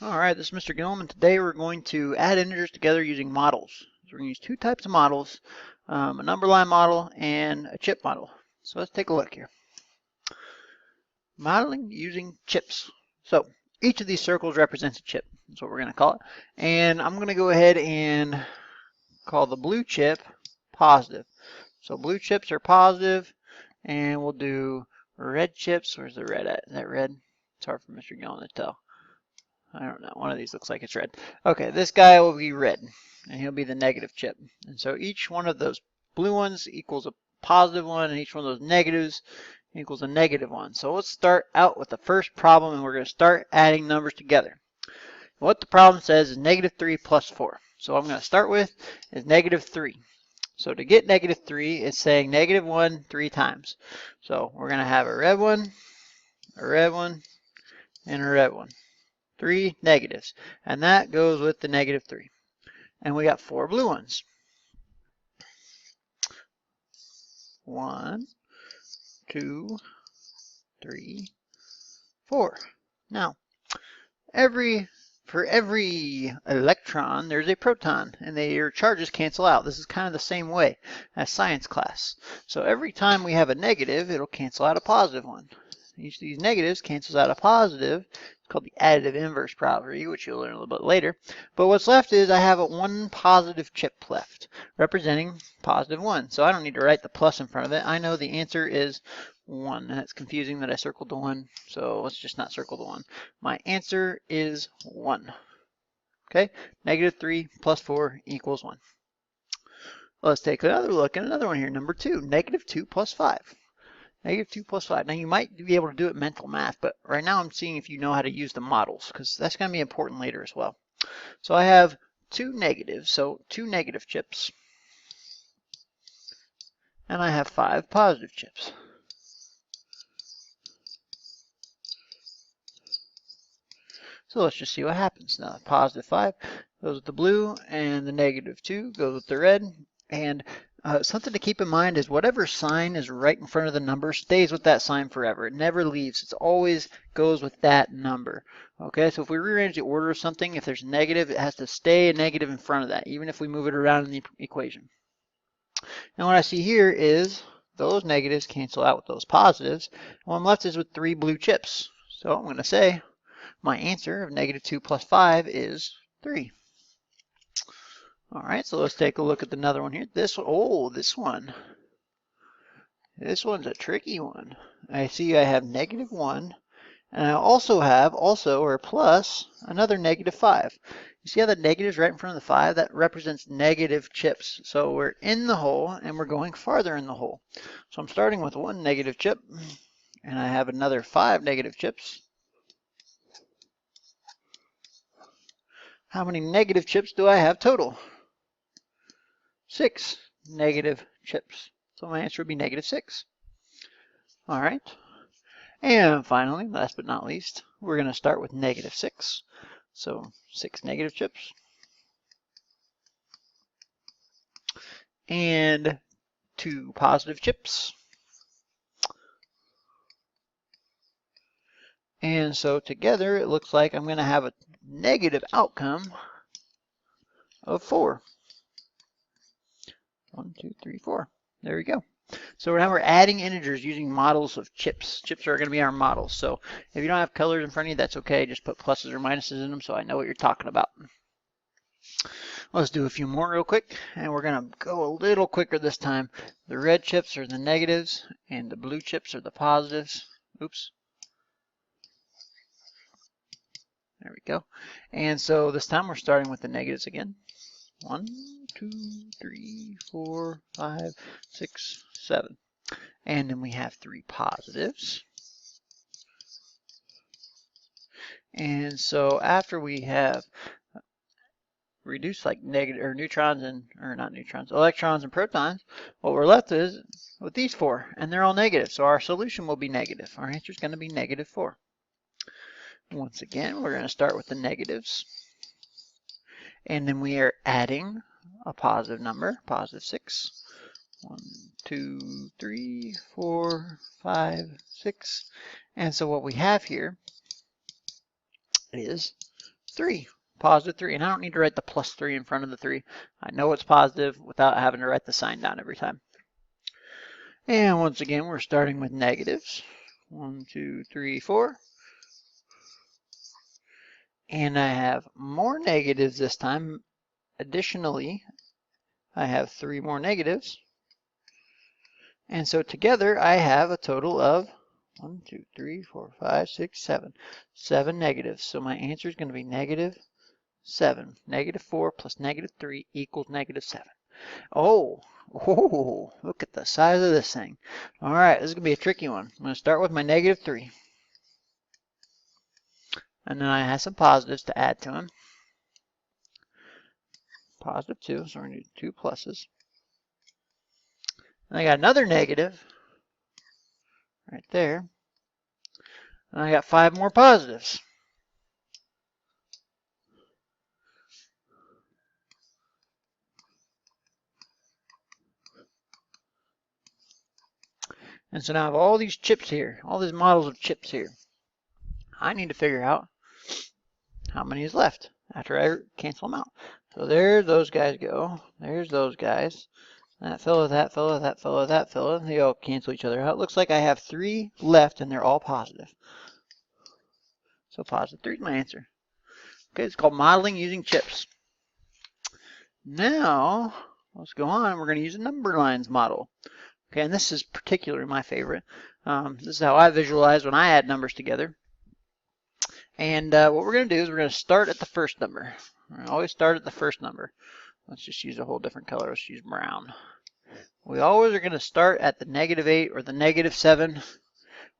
Alright, this is Mr. Gilman, and today we're going to add integers together using models. So we're going to use two types of models, a number line model and a chip model. So let's take a look here. Modeling using chips. So each of these circles represents a chip. That's what we're going to call it. And I'm going to go ahead and call the blue chip positive. So blue chips are positive, and we'll do red chips. Where's the red at? Is that red? It's hard for Mr. Gilman to tell. I don't know. One of these looks like it's red. Okay, this guy will be red, and he'll be the negative chip. And so each one of those blue ones equals a positive one, and each one of those negatives equals a negative one. So let's start out with the first problem, and we're going to start adding numbers together. What the problem says is negative 3 plus 4. So what I'm going to start with is negative 3. So to get negative 3, it's saying negative 1 3 times. So we're going to have a red one, and a red one. 3 negatives, and that goes with the negative 3. And we got 4 blue ones. 1, 2, 3, 4. Now, for every electron, there's a proton, and their charges cancel out. This is kind of the same way as science class. So every time we have a negative, it'll cancel out a positive one. Each of these negatives cancels out a positive. It's called the additive inverse property, which you'll learn a little bit later. But what's left is I have one positive chip left, representing positive 1. So I don't need to write the plus in front of it. I know the answer is 1, and it's confusing that I circled the 1, so let's just not circle the 1. My answer is 1. Okay, negative 3 plus 4 equals 1. Let's take another look at another one here, number 2, negative 2 plus 5. Negative 2 plus 5. Now you might be able to do it mental math, but right now I'm seeing if you know how to use the models, because that's going to be important later as well. So I have 2 negatives, so 2 negative chips, and I have 5 positive chips. So let's just see what happens. Now the positive 5 goes with the blue, and the negative 2 goes with the red. And something to keep in mind is whatever sign is right in front of the number stays with that sign forever. It never leaves. It always goes with that number. Okay, so if we rearrange the order of something, if there's a negative, it has to stay a negative in front of that, even if we move it around in the equation. And what I see here is those negatives cancel out with those positives. What I'm left is with 3 blue chips. So I'm going to say my answer of negative 2 plus 5 is 3. All right, so let's take a look at another one here. This one. This one's a tricky one. I see I have negative 1, and I also have, or plus, another negative 5. You see how the negative's right in front of the 5? That represents negative chips. So we're in the hole, and we're going farther in the hole. So I'm starting with 1 negative chip, and I have another 5 negative chips. How many negative chips do I have total? 6 negative chips. So my answer would be negative 6. All right. And finally, last but not least, we're going to start with negative 6. So 6 negative chips. And 2 positive chips. And so together, it looks like I'm going to have a negative outcome of 4. 1, 2, 3, 4. There we go. So now we're adding integers using models of chips. Chips are going to be our models. So if you don't have colors in front of you, that's okay. Just put pluses or minuses in them so I know what you're talking about. Let's do a few more real quick, and we're going to go a little quicker this time. The red chips are the negatives, and the blue chips are the positives. Oops. There we go. And so this time we're starting with the negatives again. 1, 2, 3, 4, 5, 6, 7. And then we have 3 positives. And so after we have reduced like negative or neutrons and electrons and protons, what we're left is with these 4, and they're all negative. So our solution will be negative. Our answer is going to be negative 4. Once again, we're going to start with the negatives. And then we are adding a positive number, positive 6. 1, 2, 3, 4, 5, 6. And so what we have here is 3. Positive 3. And I don't need to write the plus 3 in front of the 3. I know it's positive without having to write the sign down every time. And once again, we're starting with negatives. 1, 2, 3, 4. And I have more negatives this time. Additionally, I have 3 more negatives. And so together I have a total of 1, 2, 3, 4, 5, 6, 7. 7 negatives. So my answer is going to be negative 7. Negative 4 plus negative 3 equals negative 7. Oh, look at the size of this thing. All right, this is going to be a tricky one. I'm going to start with my negative 3. And then I have some positives to add to them. Positive 2, so we're going to do 2 pluses. And I got another negative right there. And I got 5 more positives. And so now I have all these chips here, all these models of chips here. I need to figure out how many is left after I cancel them out. So there those guys go. There's those guys. That fella, that fella, that fella, that fella. They all cancel each other out. It looks like I have 3 left and they're all positive. So positive 3 is my answer. Okay, it's called modeling using chips. Now, let's go on. We're going to use a number lines model. Okay, and this is particularly my favorite. This is how I visualize when I add numbers together. And what we're going to do is we're going to start at the first number. We're going to always start at the first number. Let's just use a whole different color. Let's use brown. We always are going to start at the negative 8 or the negative 7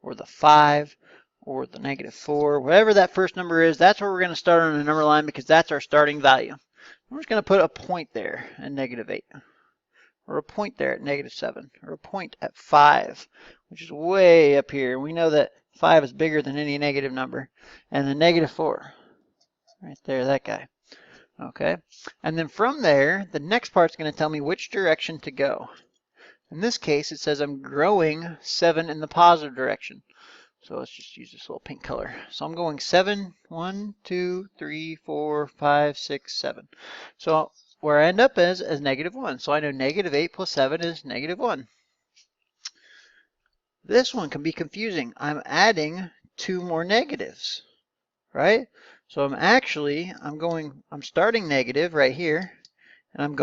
or the 5 or the negative 4. Whatever that first number is, that's where we're going to start on a number line because that's our starting value. We're just going to put a point there at negative 8. Or a point there at negative 7, or a point at 5, which is way up here. We know that 5 is bigger than any negative number. And the negative 4, right there, that guy. Okay, and then from there, the next part's going to tell me which direction to go. In this case, it says I'm growing 7 in the positive direction. So let's just use this little pink color. So I'm going 7, 1, 2, 3, 4, 5, 6, 7. So where I end up is negative 1. So I know negative 8 plus 7 is negative 1. This one can be confusing. I'm adding 2 more negatives, right? So I'm starting negative right here, and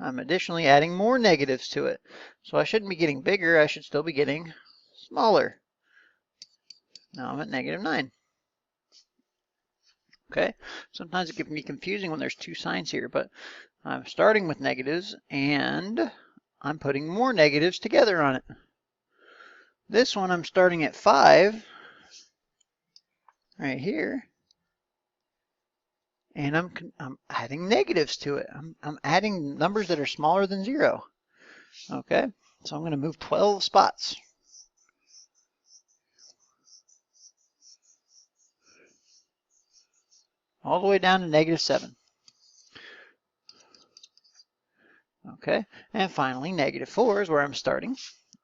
I'm additionally adding more negatives to it. So I shouldn't be getting bigger, I should still be getting smaller. Now I'm at negative 9. Okay, sometimes it can be confusing when there's 2 signs here, but I'm starting with negatives and I'm putting more negatives together on it. This one I'm starting at 5 right here, and I'm adding negatives to it. I'm adding numbers that are smaller than 0. Okay, so I'm going to move 12 spots. All the way down to negative 7. Okay, and finally negative 4 is where I'm starting,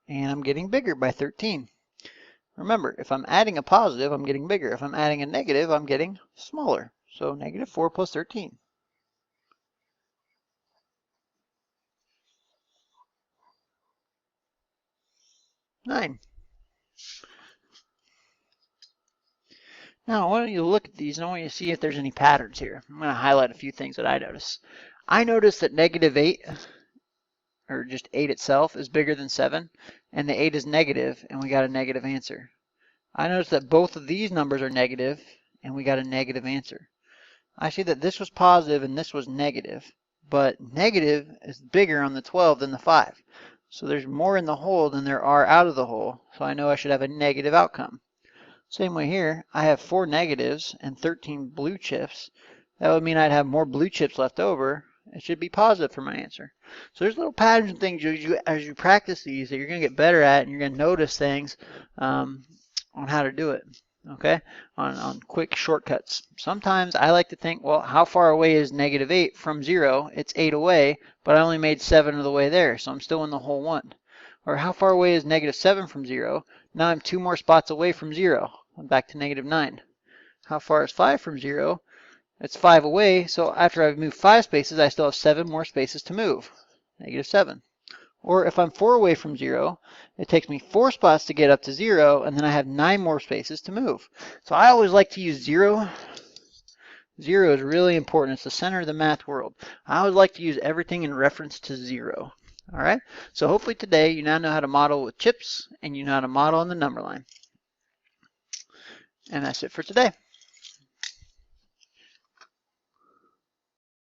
and I'm getting bigger by 13. Remember, if I'm adding a positive, I'm getting bigger. If I'm adding a negative, I'm getting smaller. So negative 4 plus 13. 9. Now, I want you to look at these and I want you to see if there's any patterns here. I'm going to highlight a few things that I notice. I notice that negative 8, or just 8 itself, is bigger than 7, and the 8 is negative, and we got a negative answer. I notice that both of these numbers are negative, and we got a negative answer. I see that this was positive and this was negative, but negative is bigger on the 12 than the 5. So there's more in the hole than there are out of the hole, so I know I should have a negative outcome. Same way here, I have 4 negatives and 13 blue chips. That would mean I'd have more blue chips left over. It should be positive for my answer. So there's little patterns and things as you practice these that you're going to get better at, and you're going to notice things on how to do it. Okay, on quick shortcuts. Sometimes I like to think, well, how far away is negative 8 from 0? It's 8 away, but I only made 7 of the way there, so I'm still in the hole 1. Or how far away is negative 7 from 0? Now I'm 2 more spots away from 0. I'm back to negative 9. How far is 5 from 0? It's 5 away, so after I've moved 5 spaces, I still have 7 more spaces to move. -7. Or if I'm 4 away from 0, it takes me 4 spots to get up to 0, and then I have 9 more spaces to move. So I always like to use 0. 0 is really important. It's the center of the math world. I always like to use everything in reference to 0. All right, so hopefully today you now know how to model with chips, and you know how to model on the number line. And that's it for today.